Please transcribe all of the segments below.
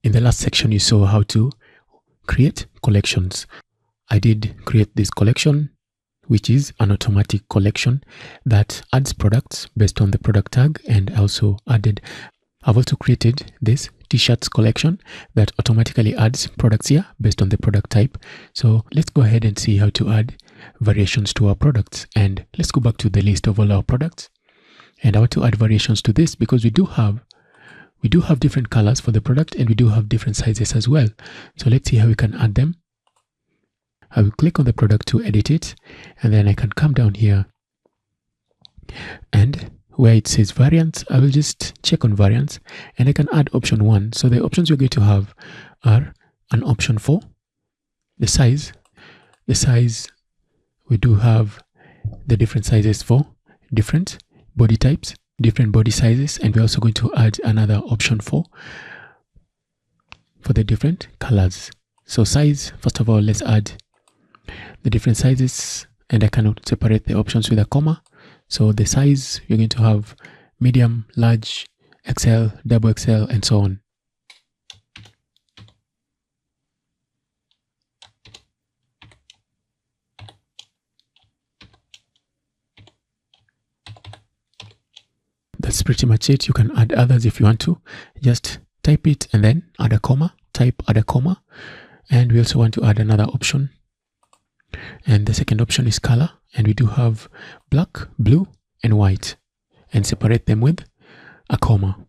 In the last section, you saw how to create collections. I did create this collection, which is an automatic collection that adds products based on the product tag. And I've also created this t-shirts collection that automatically adds products here based on the product type. So let's go ahead and see how to add variations to our products. And let's go back to the list of all our products. And I want to add variations to this because we do have different colors for the product, and we do have different sizes as well. So let's see how we can add them. I will click on the product to edit it, and then I can come down here, and where it says variants, I will just check on variants, and I can add option 1. So the options we're going to have are an option for the size. The size, we do have the different sizes for different body types, different body sizes, and we're also going to add another option for the different colors. So size, first of all, let's add the different sizes, and I cannot separate the options with a comma. So the size, you're going to have medium, large, XL, double XL, and so on. That's pretty much it. You can add others if you want to. Just type it and then add a comma, type, add a comma. And we also want to add another option. And the second option is color. And we do have black, blue, and white. And separate them with a comma.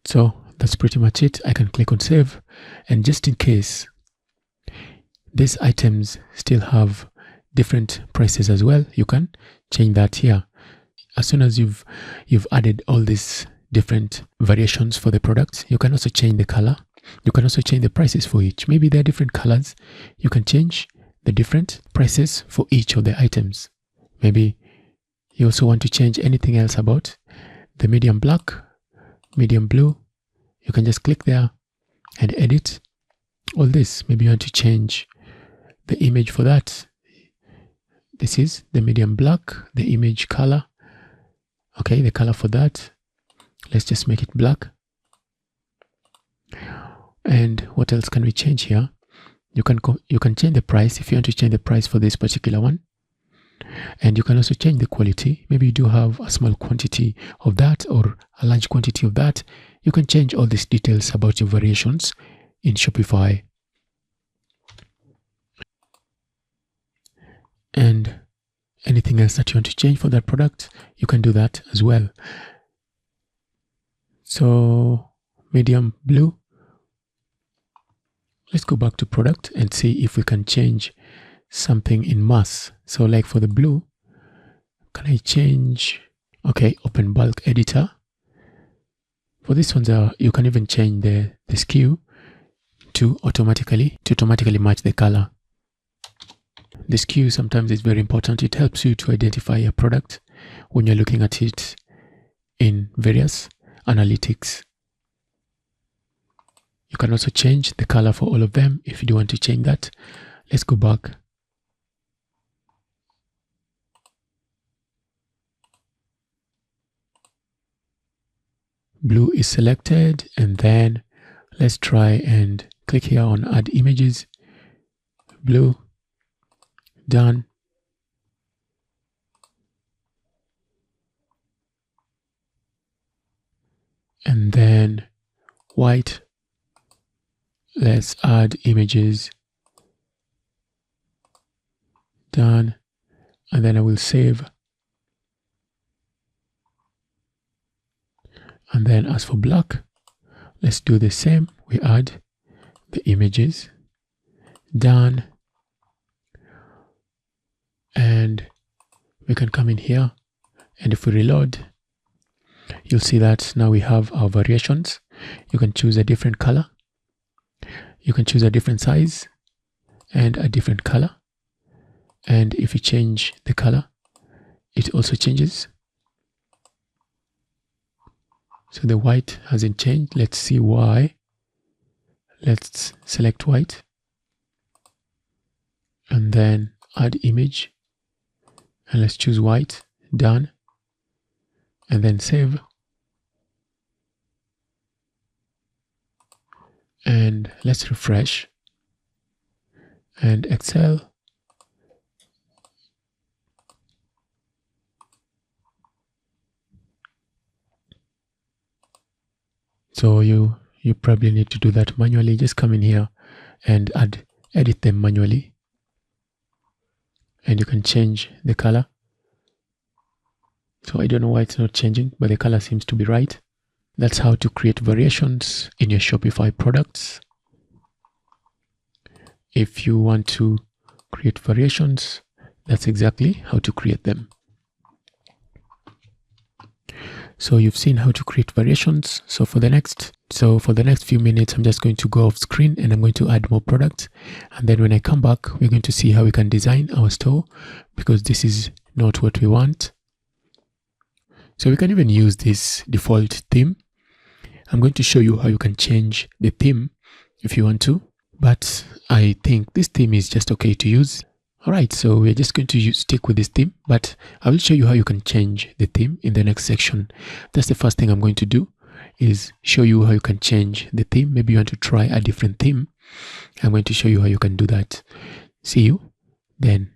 So that's pretty much it. I can click on save. And just in case these items still have different prices as well, you can change that here. As soon as you've added all these different variations for the products, you can also change the color. You can also change the prices for each. Maybe there are different colors. You can change the different prices for each of the items. Maybe you also want to change anything else about the medium black, medium blue. You can just click there and edit all this. Maybe you want to change the image for that. This is the medium black, the image color. Okay, the color for that. Let's just make it black. And what else can we change here? You can change the price if you want to change the price for this particular one. And you can also change the quality. Maybe you do have a small quantity of that or a large quantity of that. You can change all these details about your variations in Shopify. And anything else that you want to change for that product, you can do that as well. So medium blue. Let's go back to product and see if we can change something in mass. So like for the blue, can I change? Okay, open bulk editor. For this one, you can even change the SKU to automatically match the color. The SKU sometimes is very important. It helps you to identify a product when you're looking at it in various analytics. You can also change the color for all of them if you do want to change that. Let's go back. Blue is selected, and then let's try and click here on add images. Blue. Done. And then white. Let's add images. Done. And then I will save. And then as for black, let's do the same. We add the images. Done. And we can come in here, and if we reload, you'll see that now we have our variations. You can choose a different color. You can choose a different size and a different color. And if you change the color, it also changes. So the white hasn't changed. Let's see why. Let's select white and then add image. and let's choose white. Done. And then save. And let's refresh. And Excel. So you probably need to do that manually. Just come in here and edit them manually. And you can change the color. So I don't know why it's not changing, but the color seems to be right. That's how to create variations in your Shopify products. If you want to create variations, that's exactly how to create them. So you've seen how to create variations. So for the next few minutes, I'm just going to go off screen and I'm going to add more products. And then when I come back, we're going to see how we can design our store, because this is not what we want. So we can even use this default theme. I'm going to show you how you can change the theme if you want to, but I think this theme is just okay to use. All right, so we're just going to stick with this theme, but I will show you how you can change the theme in the next section. That's the first thing I'm going to do, is show you how you can change the theme. Maybe you want to try a different theme. I'm going to show you how you can do that. See you then.